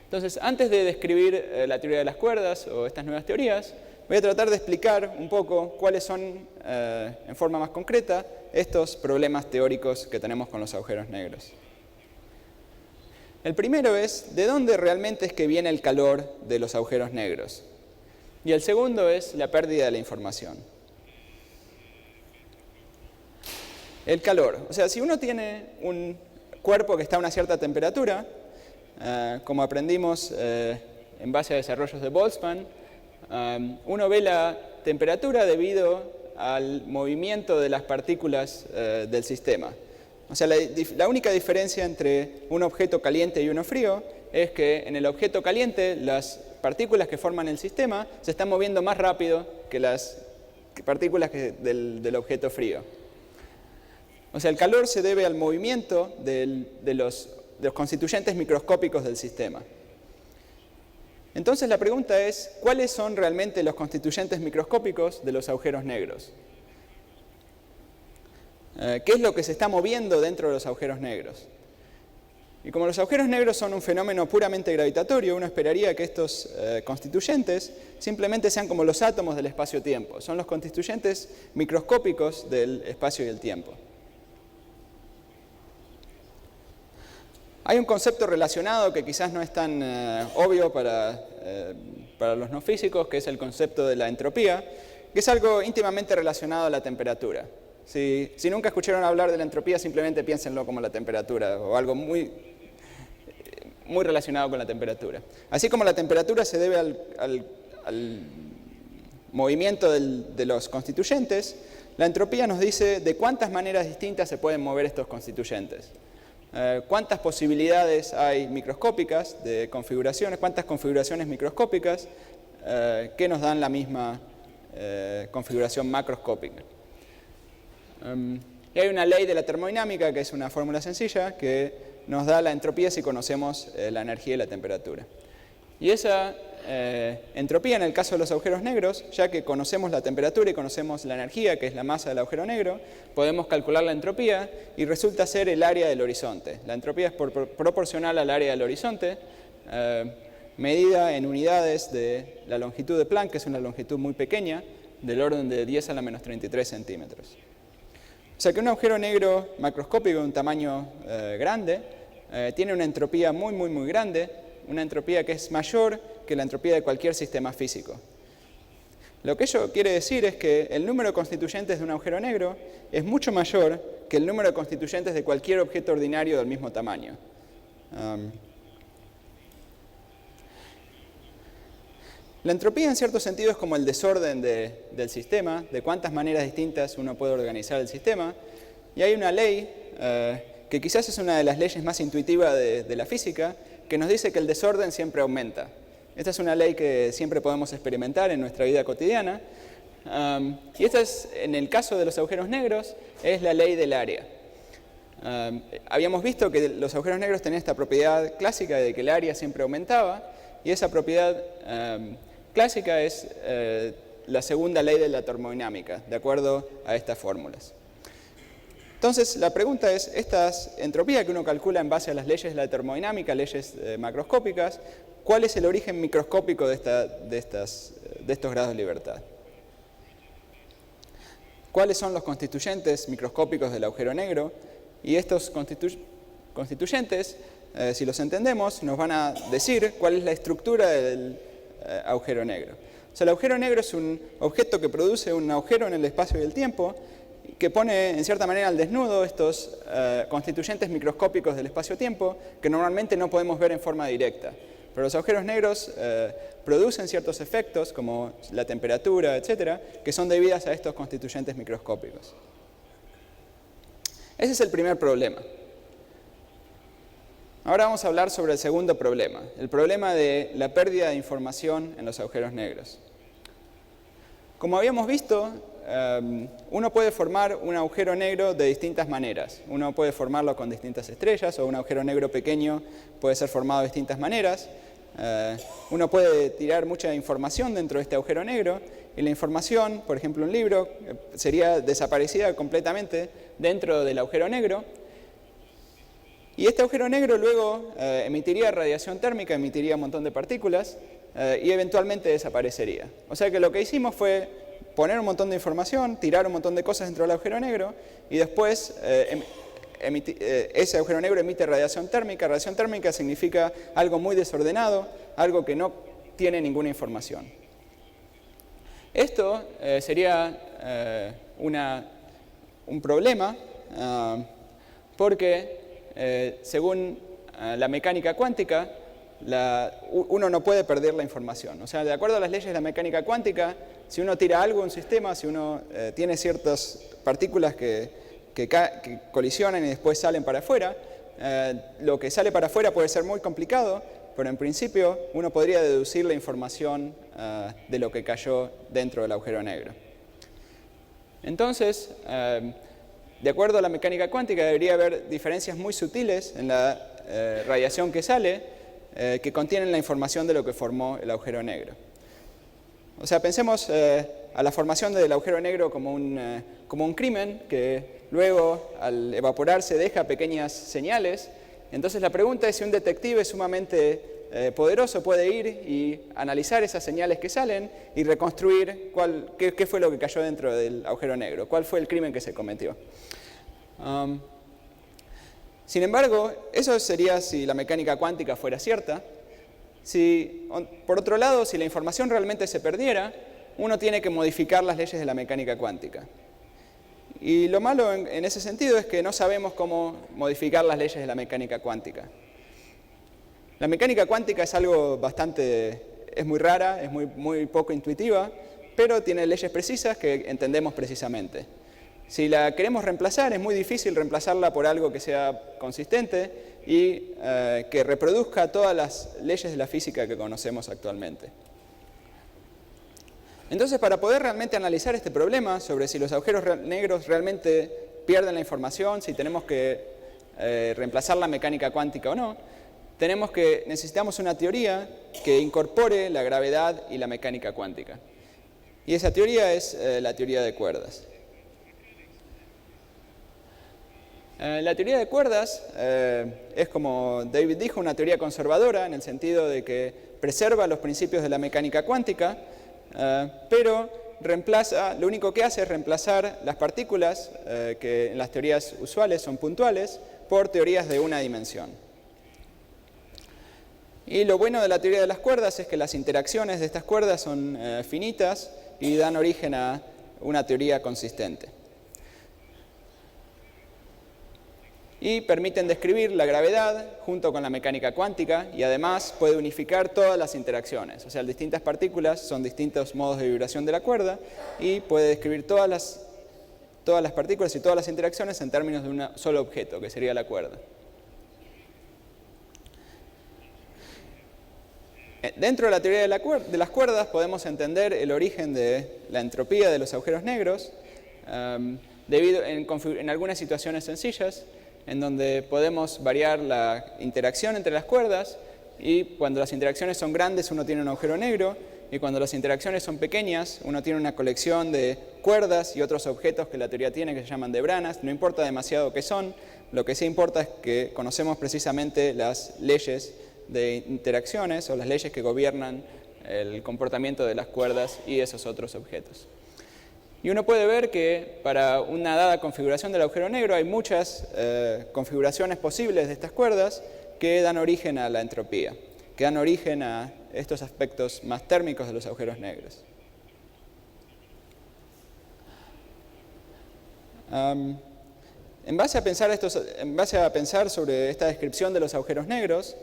Entonces, antes de describir la teoría de las cuerdas o estas nuevas teorías, voy a tratar de explicar un poco cuáles son, en forma más concreta, estos problemas teóricos que tenemos con los agujeros negros. El primero es, ¿de dónde realmente es que viene el calor de los agujeros negros? Y el segundo es la pérdida de la información. El calor. O sea, si uno tiene un cuerpo que está a una cierta temperatura, como aprendimos en base a desarrollos de Boltzmann, uno ve la temperatura debido al movimiento de las partículas del sistema. O sea, la única diferencia entre un objeto caliente y uno frío es que en el objeto caliente las partículas que forman el sistema se están moviendo más rápido que las partículas del objeto frío. O sea, el calor se debe al movimiento de los constituyentes microscópicos del sistema. Entonces la pregunta es, ¿cuáles son realmente los constituyentes microscópicos de los agujeros negros? ¿Qué es lo que se está moviendo dentro de los agujeros negros? Y como los agujeros negros son un fenómeno puramente gravitatorio, uno esperaría que estos constituyentes simplemente sean como los átomos del espacio-tiempo. Son los constituyentes microscópicos del espacio y el tiempo. Hay un concepto relacionado que quizás no es tan obvio para los no físicos, que es el concepto de la entropía, que es algo íntimamente relacionado a la temperatura. Si nunca escucharon hablar de la entropía, simplemente piénsenlo como la temperatura, o algo muy relacionado con la temperatura. Así como la temperatura se debe al movimiento de los constituyentes, la entropía nos dice de cuántas maneras distintas se pueden mover estos constituyentes. Cuántas posibilidades hay microscópicas de configuraciones, cuántas configuraciones microscópicas que nos dan la misma configuración macroscópica. Y hay una ley de la termodinámica, que es una fórmula sencilla, que nos da la entropía si conocemos la energía y la temperatura. Y esa entropía en el caso de los agujeros negros, ya que conocemos la temperatura y conocemos la energía, que es la masa del agujero negro, podemos calcular la entropía y resulta ser el área del horizonte. La entropía es proporcional al área del horizonte, medida en unidades de la longitud de Planck, que es una longitud muy pequeña, del orden de 10 a la menos 33 centímetros. O sea que un agujero negro macroscópico de un tamaño grande tiene una entropía muy grande, una entropía que es mayor que la entropía de cualquier sistema físico. Lo que ello quiere decir es que el número de constituyentes de un agujero negro es mucho mayor que el número de constituyentes de cualquier objeto ordinario del mismo tamaño. La entropía en cierto sentido es como el desorden del sistema, de cuántas maneras distintas uno puede organizar el sistema. Y hay una ley que quizás es una de las leyes más intuitivas de la física, que nos dice que el desorden siempre aumenta. Esta es una ley que siempre podemos experimentar en nuestra vida cotidiana. Y esta es, en el caso de los agujeros negros, es la ley del área. Habíamos visto que los agujeros negros tenían esta propiedad clásica de que el área siempre aumentaba, y esa propiedad clásica es la segunda ley de la termodinámica, de acuerdo a estas fórmulas. Entonces, la pregunta es, esta entropía que uno calcula en base a las leyes de la termodinámica, leyes macroscópicas, ¿cuál es el origen microscópico de estos grados de libertad? ¿Cuáles son los constituyentes microscópicos del agujero negro? Y estos constituyentes, si los entendemos, nos van a decir cuál es la estructura del agujero negro. O sea, el agujero negro es un objeto que produce un agujero en el espacio y el tiempo, que pone en cierta manera al desnudo estos constituyentes microscópicos del espacio-tiempo que normalmente no podemos ver en forma directa. Pero los agujeros negros producen ciertos efectos, como la temperatura, etcétera, que son debidas a estos constituyentes microscópicos. Ese es el primer problema. Ahora vamos a hablar sobre el segundo problema, el problema de la pérdida de información en los agujeros negros. Como habíamos visto, uno puede formar un agujero negro de distintas maneras. Uno puede formarlo con distintas estrellas, o un agujero negro pequeño puede ser formado de distintas maneras. Uno puede tirar mucha información dentro de este agujero negro, y la información, por ejemplo un libro, sería desaparecida completamente dentro del agujero negro. Y este agujero negro luego emitiría radiación térmica, emitiría un montón de partículas, y eventualmente desaparecería. O sea que lo que hicimos fue poner un montón de información, tirar un montón de cosas dentro del agujero negro, y después ese agujero negro emite radiación térmica. Radiación térmica significa algo muy desordenado, algo que no tiene ninguna información. Esto sería un problema porque según la mecánica cuántica, uno no puede perder la información. O sea, de acuerdo a las leyes de la mecánica cuántica, si uno tira algo a un sistema, si uno tiene ciertas partículas que colisionan y después salen para afuera, lo que sale para afuera puede ser muy complicado, pero en principio uno podría deducir la información de lo que cayó dentro del agujero negro. Entonces, de acuerdo a la mecánica cuántica, debería haber diferencias muy sutiles en la radiación que sale que contienen la información de lo que formó el agujero negro. O sea, pensemos a la formación del agujero negro como un crimen que luego, al evaporarse, deja pequeñas señales. Entonces la pregunta es si un detective sumamente poderoso puede ir y analizar esas señales que salen y reconstruir qué fue lo que cayó dentro del agujero negro, cuál fue el crimen que se cometió. Sin embargo, eso sería si la mecánica cuántica fuera cierta. Por otro lado, si la información realmente se perdiera, uno tiene que modificar las leyes de la mecánica cuántica. Y lo malo en ese sentido es que no sabemos cómo modificar las leyes de la mecánica cuántica. La mecánica cuántica es algo es muy rara, es muy poco intuitiva, pero tiene leyes precisas que entendemos precisamente. Si la queremos reemplazar, es muy difícil reemplazarla por algo que sea consistente y que reproduzca todas las leyes de la física que conocemos actualmente. Entonces, para poder realmente analizar este problema sobre si los agujeros negros realmente pierden la información, si tenemos que reemplazar la mecánica cuántica o no, necesitamos una teoría que incorpore la gravedad y la mecánica cuántica. Y esa teoría es la teoría de cuerdas. La teoría de cuerdas es, como David dijo, una teoría conservadora en el sentido de que preserva los principios de la mecánica cuántica, pero lo único que hace es reemplazar las partículas que en las teorías usuales son puntuales por teorías de una dimensión. Y lo bueno de la teoría de las cuerdas es que las interacciones de estas cuerdas son finitas y dan origen a una teoría consistente. Y permiten describir la gravedad junto con la mecánica cuántica y además puede unificar todas las interacciones. O sea, distintas partículas son distintos modos de vibración de la cuerda y puede describir todas las partículas y todas las interacciones en términos de un solo objeto, que sería la cuerda. Dentro de la teoría de las cuerdas podemos entender el origen de la entropía de los agujeros negros en algunas situaciones sencillas, en donde podemos variar la interacción entre las cuerdas y cuando las interacciones son grandes uno tiene un agujero negro y cuando las interacciones son pequeñas uno tiene una colección de cuerdas y otros objetos que la teoría tiene que se llaman debranas. No importa demasiado qué son, lo que sí importa es que conocemos precisamente las leyes de interacciones o las leyes que gobiernan el comportamiento de las cuerdas y esos otros objetos. Y uno puede ver que para una dada configuración del agujero negro hay muchas configuraciones posibles de estas cuerdas que dan origen a la entropía, que dan origen a estos aspectos más térmicos de los agujeros negros. En base a pensar sobre esta descripción de los agujeros negros,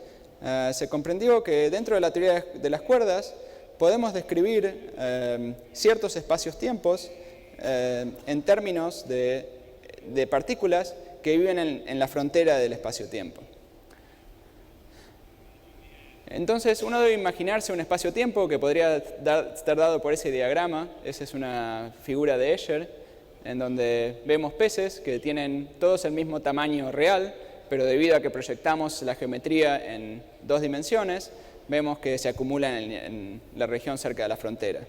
se comprendió que dentro de la teoría de las cuerdas podemos describir ciertos espacios-tiempos en términos de partículas que viven en la frontera del espacio-tiempo. Entonces, uno debe imaginarse un espacio-tiempo que podría estar dado por ese diagrama. Esa es una figura de Escher, en donde vemos peces que tienen todos el mismo tamaño real, pero debido a que proyectamos la geometría en 2 dimensiones, vemos que se acumulan en la región cerca de la frontera.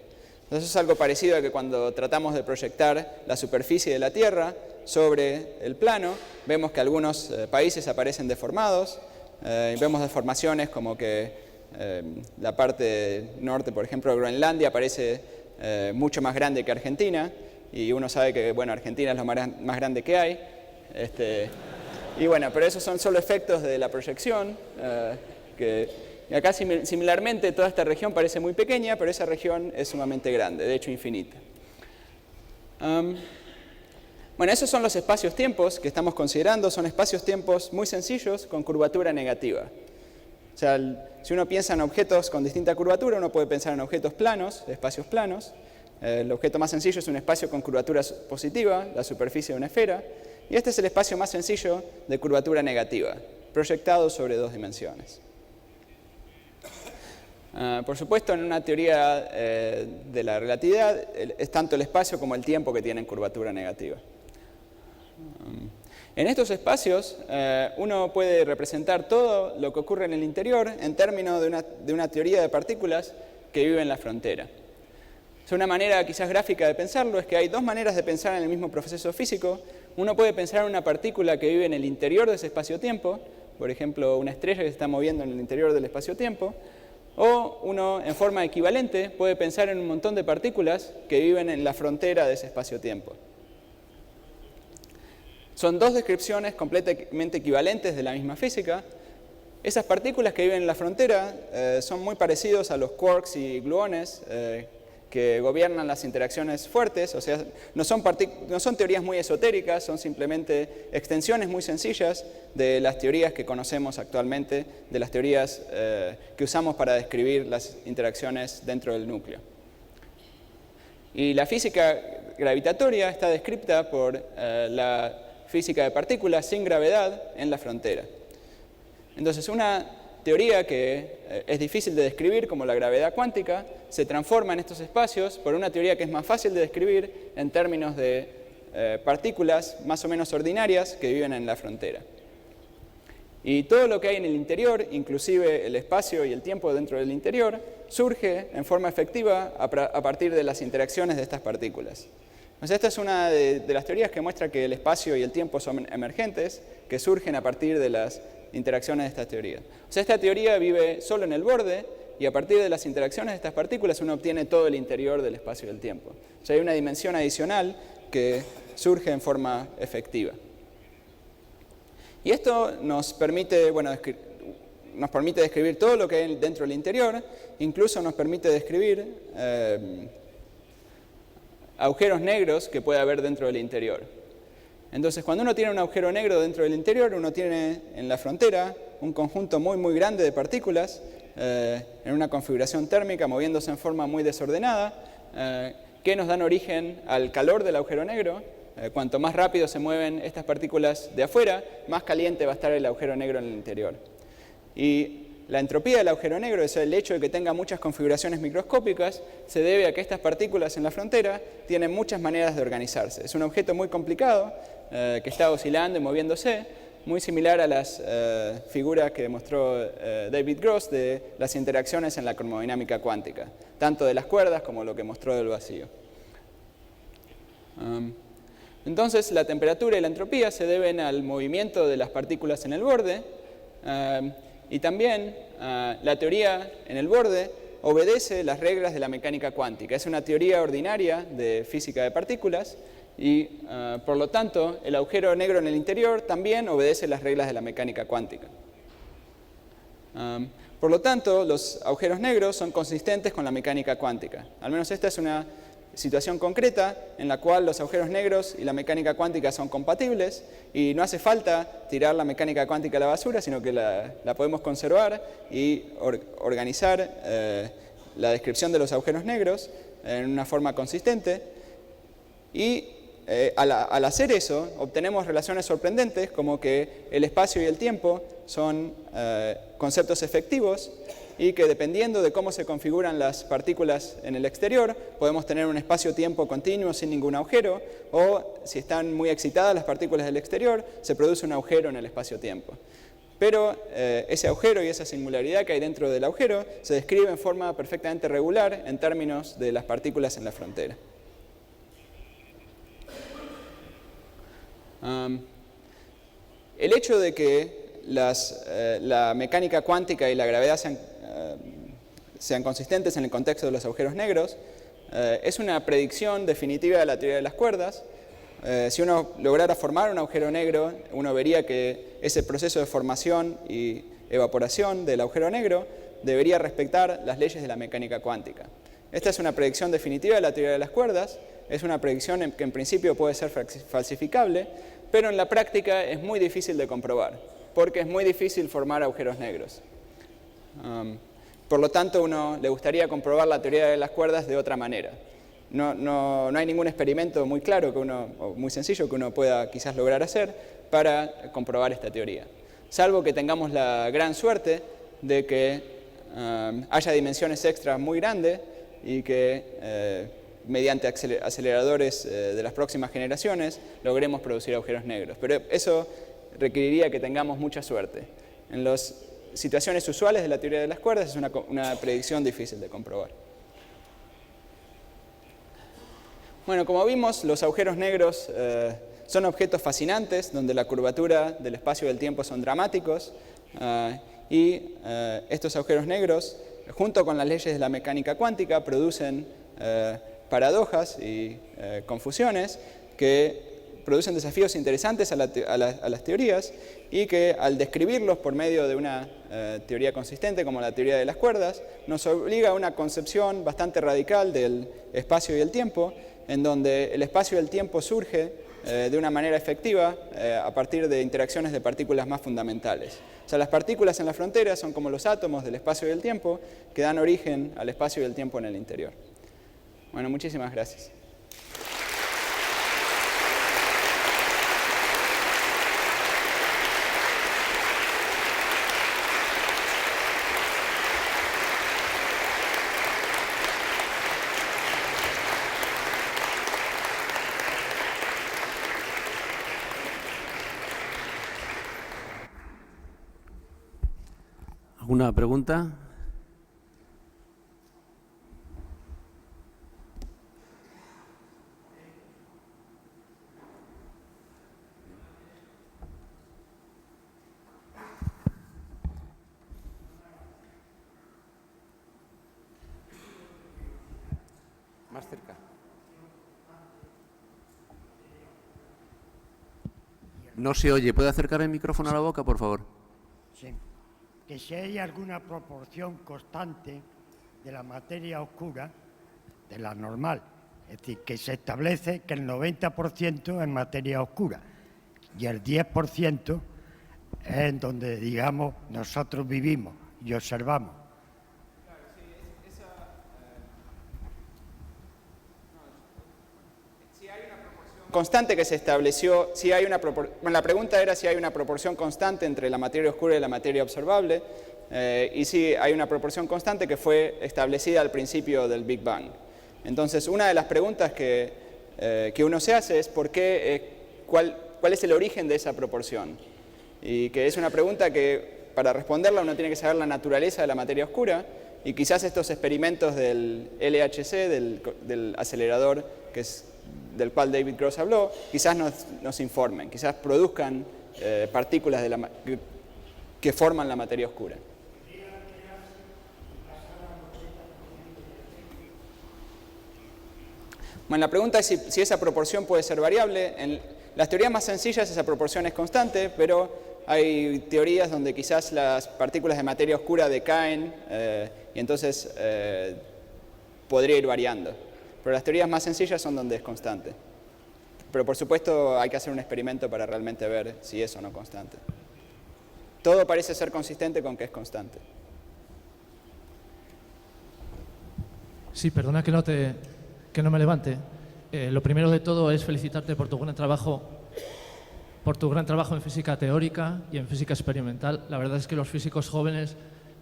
Entonces es algo parecido a que cuando tratamos de proyectar la superficie de la Tierra sobre el plano, vemos que algunos países aparecen deformados, vemos deformaciones como que la parte norte, por ejemplo, de Groenlandia, parece mucho más grande que Argentina, y uno sabe que, bueno, Argentina es lo más grande que hay. Y bueno, pero esos son solo efectos de la proyección, y acá similarmente toda esta región parece muy pequeña, pero esa región es sumamente grande, de hecho infinita. Bueno, esos son los espacios-tiempos que estamos considerando, son espacios-tiempos muy sencillos con curvatura negativa. O sea, si uno piensa en objetos con distinta curvatura, uno puede pensar en objetos planos, espacios planos. El objeto más sencillo es un espacio con curvatura positiva, la superficie de una esfera, y este es el espacio más sencillo de curvatura negativa, proyectado sobre 2 dimensiones. Por supuesto, en una teoría de la relatividad es tanto el espacio como el tiempo que tienen curvatura negativa. En estos espacios uno puede representar todo lo que ocurre en el interior en términos de una teoría de partículas que vive en la frontera. Una manera quizás gráfica de pensarlo es que hay 2 maneras de pensar en el mismo proceso físico. Uno puede pensar en una partícula que vive en el interior de ese espacio-tiempo, por ejemplo, una estrella que se está moviendo en el interior del espacio-tiempo, o uno, en forma equivalente, puede pensar en un montón de partículas que viven en la frontera de ese espacio-tiempo. Son 2 descripciones completamente equivalentes de la misma física. Esas partículas que viven en la frontera son muy parecidos a los quarks y gluones que gobiernan las interacciones fuertes, o sea, no son teorías muy esotéricas, son simplemente extensiones muy sencillas de las teorías que conocemos actualmente, de las teorías que usamos para describir las interacciones dentro del núcleo. Y la física gravitatoria está descrita por la física de partículas sin gravedad en la frontera. Entonces, una teoría que es difícil de describir, como la gravedad cuántica, se transforma en estos espacios por una teoría que es más fácil de describir en términos de partículas más o menos ordinarias que viven en la frontera. Y todo lo que hay en el interior, inclusive el espacio y el tiempo dentro del interior, surge en forma efectiva a partir de las interacciones de estas partículas. Entonces, esta es una de las teorías que muestra que el espacio y el tiempo son emergentes, que surgen a partir de las interacciones de estas teorías. O sea, esta teoría vive solo en el borde, y a partir de las interacciones de estas partículas uno obtiene todo el interior del espacio y del tiempo. O sea, hay una dimensión adicional que surge en forma efectiva. Y esto nos permite, describir todo lo que hay dentro del interior, incluso nos permite describir agujeros negros que puede haber dentro del interior. Entonces, cuando uno tiene un agujero negro dentro del interior, uno tiene en la frontera un conjunto muy, muy grande de partículas en una configuración térmica, moviéndose en forma muy desordenada, que nos dan origen al calor del agujero negro. Cuanto más rápido se mueven estas partículas de afuera, más caliente va a estar el agujero negro en el interior. Y la entropía del agujero negro, es el hecho de que tenga muchas configuraciones microscópicas, se debe a que estas partículas en la frontera tienen muchas maneras de organizarse. Es un objeto muy complicado que está oscilando y moviéndose, muy similar a las figuras que demostró David Gross de las interacciones en la cromodinámica cuántica, tanto de las cuerdas como lo que mostró del vacío. Entonces, la temperatura y la entropía se deben al movimiento de las partículas en el borde, y también la teoría en el borde obedece las reglas de la mecánica cuántica. Es una teoría ordinaria de física de partículas y, por lo tanto, el agujero negro en el interior también obedece las reglas de la mecánica cuántica. Por lo tanto, los agujeros negros son consistentes con la mecánica cuántica. Al menos esta es una situación concreta en la cual los agujeros negros y la mecánica cuántica son compatibles y no hace falta tirar la mecánica cuántica a la basura, sino que la podemos conservar y organizar la descripción de los agujeros negros en una forma consistente. Y al hacer eso, obtenemos relaciones sorprendentes como que el espacio y el tiempo son conceptos efectivos y que dependiendo de cómo se configuran las partículas en el exterior, podemos tener un espacio-tiempo continuo sin ningún agujero, o si están muy excitadas las partículas del exterior, se produce un agujero en el espacio-tiempo. Pero ese agujero y esa singularidad que hay dentro del agujero se describe en forma perfectamente regular en términos de las partículas en la frontera. El hecho de que la mecánica cuántica y la gravedad sean consistentes en el contexto de los agujeros negros es una predicción definitiva de la teoría de las cuerdas. Si uno lograra formar un agujero negro, uno vería que ese proceso de formación y evaporación del agujero negro debería respetar las leyes de la mecánica cuántica. Esta es una predicción definitiva de la teoría de las cuerdas, es una predicción que en principio puede ser falsificable, pero en la práctica es muy difícil de comprobar, porque es muy difícil formar agujeros negros. Por lo tanto, uno le gustaría comprobar la teoría de las cuerdas de otra manera. No hay ningún experimento muy claro o muy sencillo que uno pueda quizás lograr hacer para comprobar esta teoría. Salvo que tengamos la gran suerte de que haya dimensiones extras muy grandes y que mediante aceleradores de las próximas generaciones logremos producir agujeros negros. Pero eso requeriría que tengamos mucha suerte. En las situaciones usuales de la teoría de las cuerdas es una predicción difícil de comprobar. Bueno, como vimos, los agujeros negros son objetos fascinantes, donde la curvatura del espacio y del tiempo son dramáticos, y estos agujeros negros, junto con las leyes de la mecánica cuántica, producen paradojas y confusiones que producen desafíos interesantes a las teorías y que al describirlos por medio de una teoría consistente como la teoría de las cuerdas, nos obliga a una concepción bastante radical del espacio y el tiempo, en donde el espacio y el tiempo surge de una manera efectiva a partir de interacciones de partículas más fundamentales. O sea, las partículas en la frontera son como los átomos del espacio y del tiempo que dan origen al espacio y el tiempo en el interior. Bueno, muchísimas gracias. ¿Alguna pregunta? Más cerca. No se oye. ¿Puede acercar el micrófono a la boca, por favor? Sí. Que si hay alguna proporción constante de la materia oscura, de la normal, es decir, que se establece que el 90% es materia oscura y el 10% es en donde, digamos, nosotros vivimos y observamos. Constante que se estableció, si hay una la pregunta era si hay una proporción constante entre la materia oscura y la materia observable, y sí hay una proporción constante que fue establecida al principio del Big Bang. Entonces, una de las preguntas que uno se hace es ¿cuál es el origen de esa proporción? Y que es una pregunta que, para responderla, uno tiene que saber la naturaleza de la materia oscura, y quizás estos experimentos del LHC, del acelerador del cual David Gross habló, quizás nos informen, quizás produzcan partículas que forman la materia oscura. Bueno, la pregunta es si esa proporción puede ser variable. En las teorías más sencillas esa proporción es constante, pero hay teorías donde quizás las partículas de materia oscura decaen y entonces podría ir variando. Pero las teorías más sencillas son donde es constante. Pero por supuesto hay que hacer un experimento para realmente ver si es o no constante. Todo parece ser consistente con que es constante. Sí, perdona que no me levante. Lo primero de todo es felicitarte por tu gran trabajo en física teórica y en física experimental. La verdad es que los físicos jóvenes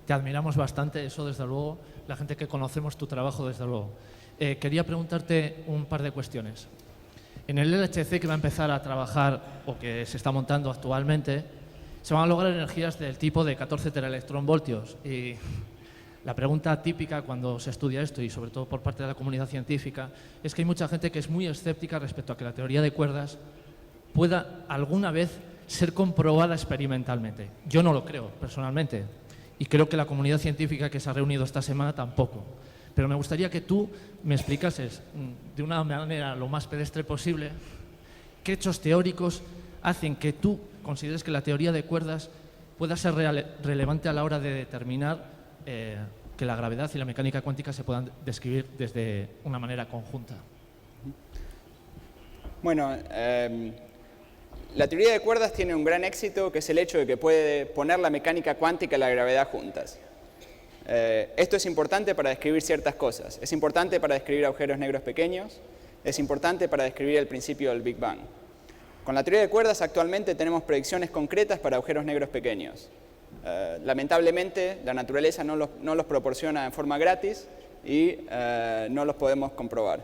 te admiramos bastante, eso desde luego, la gente que conocemos tu trabajo desde luego. Quería preguntarte un par de cuestiones. En el LHC que va a empezar a trabajar o que se está montando actualmente, se van a lograr energías del tipo de 14 teraelectronvoltios. Y la pregunta típica cuando se estudia esto, y sobre todo por parte de la comunidad científica, es que hay mucha gente que es muy escéptica respecto a que la teoría de cuerdas pueda alguna vez ser comprobada experimentalmente. Yo no lo creo, personalmente, y creo que la comunidad científica que se ha reunido esta semana tampoco. Pero me gustaría que tú me explicases de una manera lo más pedestre posible qué hechos teóricos hacen que tú consideres que la teoría de cuerdas pueda ser relevante a la hora de determinar que la gravedad y la mecánica cuántica se puedan describir desde una manera conjunta. Bueno, la teoría de cuerdas tiene un gran éxito, que es el hecho de que puede poner la mecánica cuántica y la gravedad juntas. Esto es importante para describir ciertas cosas. Es importante para describir agujeros negros pequeños, es importante para describir el principio del Big Bang. Con la teoría de cuerdas actualmente tenemos predicciones concretas para agujeros negros pequeños. Lamentablemente la naturaleza no los proporciona en forma gratis y no los podemos comprobar.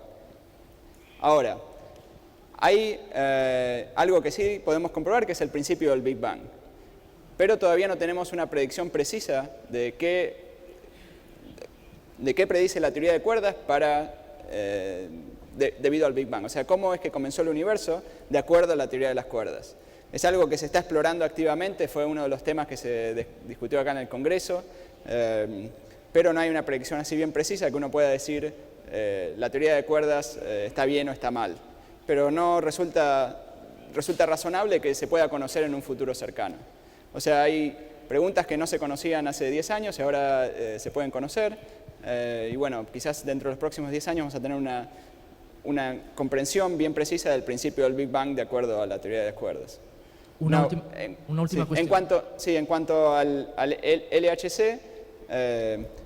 Ahora, hay algo que sí podemos comprobar, que es el principio del Big Bang. Pero todavía no tenemos una predicción precisa de qué predice la teoría de cuerdas debido al Big Bang. O sea, cómo es que comenzó el universo de acuerdo a la teoría de las cuerdas. Es algo que se está explorando activamente, fue uno de los temas que se discutió acá en el Congreso, pero no hay una predicción así bien precisa que uno pueda decir la teoría de cuerdas está bien o está mal. Pero no resulta razonable que se pueda conocer en un futuro cercano. O sea, hay preguntas que no se conocían hace 10 años y ahora se pueden conocer. Y bueno, quizás dentro de los próximos 10 años vamos a tener una comprensión bien precisa del principio del Big Bang de acuerdo a la teoría de las cuerdas. Una última cuestión. En cuanto al LHC,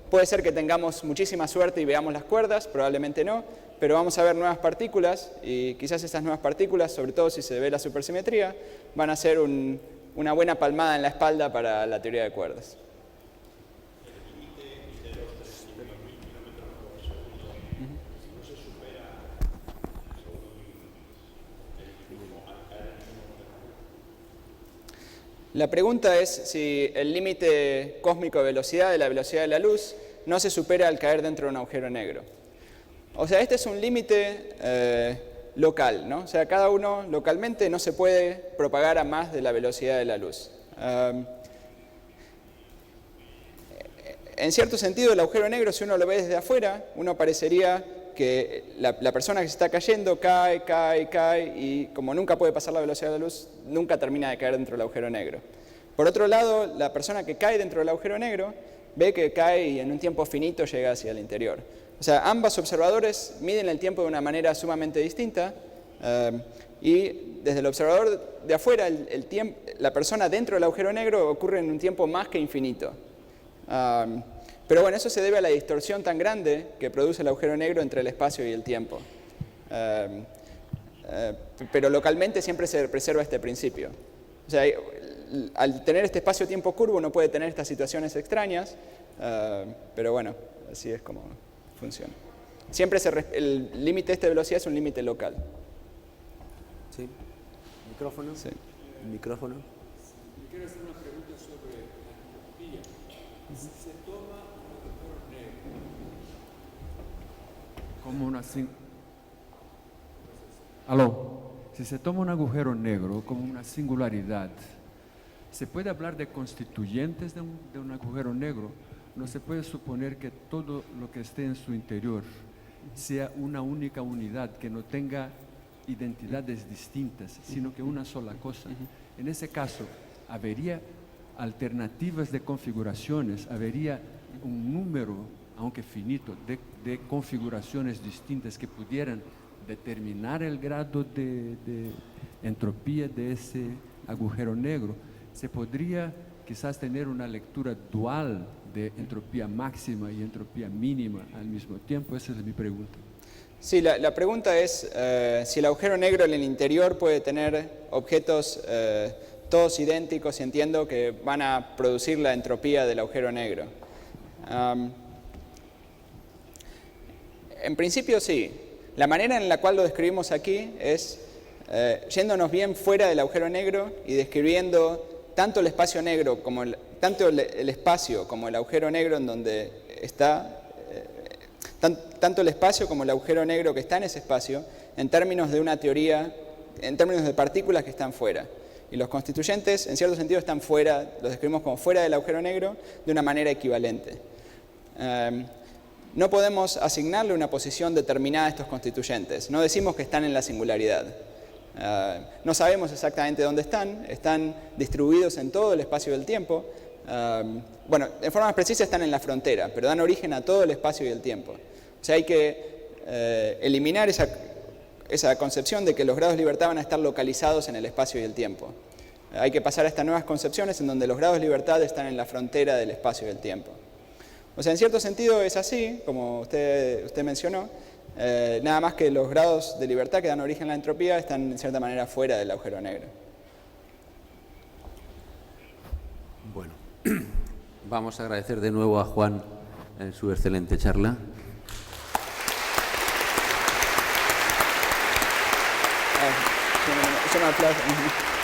puede ser que tengamos muchísima suerte y veamos las cuerdas, probablemente no, pero vamos a ver nuevas partículas y quizás esas nuevas partículas, sobre todo si se ve la supersimetría, van a ser una buena palmada en la espalda para la teoría de cuerdas. La pregunta es si el límite cósmico de velocidad de la velocidad de la luz no se supera al caer dentro de un agujero negro. O sea, este es un límite local, ¿no? O sea, cada uno localmente no se puede propagar a más de la velocidad de la luz. En cierto sentido, el agujero negro, si uno lo ve desde afuera, uno parecería que la persona que se está cayendo cae, y como nunca puede pasar la velocidad de la luz, nunca termina de caer dentro del agujero negro. Por otro lado, la persona que cae dentro del agujero negro ve que cae y en un tiempo finito llega hacia el interior. O sea, ambos observadores miden el tiempo de una manera sumamente distinta y desde el observador de afuera, la persona dentro del agujero negro ocurre en un tiempo más que infinito. Pero bueno, eso se debe a la distorsión tan grande que produce el agujero negro entre el espacio y el tiempo. Pero localmente siempre se preserva este principio. O sea, al tener este espacio-tiempo curvo uno puede tener estas situaciones extrañas, pero bueno, así es como funciona. Siempre el límite de velocidad es un límite local. ¿Sí? ¿Micrófono? Sí. ¿Micrófono? Quiero hacer una pregunta sobre la entropía. Si se toma un agujero negro como una Si se toma un agujero negro como una singularidad, ¿se puede hablar de constituyentes de un agujero negro? No se puede suponer que todo lo que esté en su interior sea una única unidad, que no tenga identidades distintas, sino que una sola cosa. En ese caso, ¿habría alternativas de configuraciones? ¿Habría un número, aunque finito, de configuraciones distintas que pudieran determinar el grado de entropía de ese agujero negro? ¿Se podría quizás tener una lectura dual de entropía máxima y entropía mínima al mismo tiempo? Esa es mi pregunta. Sí, la pregunta es si el agujero negro en el interior puede tener objetos todos idénticos, y entiendo que van a producir la entropía del agujero negro. En principio sí. La manera en la cual lo describimos aquí es yéndonos bien fuera del agujero negro y describiendo tanto el espacio negro como tanto el espacio como el agujero negro en donde está, tanto el espacio como el agujero negro que está en ese espacio, en términos de una teoría, en términos de partículas que están fuera. Y los constituyentes, en cierto sentido, están fuera, los describimos como fuera del agujero negro de una manera equivalente. No podemos asignarle una posición determinada a estos constituyentes. No decimos que están en la singularidad. No sabemos exactamente dónde están distribuidos en todo el espacio del tiempo. Bueno, en forma más precisa están en la frontera, pero dan origen a todo el espacio y el tiempo. O sea, hay que eliminar esa concepción de que los grados de libertad van a estar localizados en el espacio y el tiempo. Hay que pasar a estas nuevas concepciones en donde los grados de libertad están en la frontera del espacio y el tiempo. O sea, en cierto sentido es así, como usted mencionó, nada más que los grados de libertad que dan origen a la entropía están en cierta manera fuera del agujero negro. Bueno, vamos a agradecer de nuevo a Juan su excelente charla. Es un aplauso.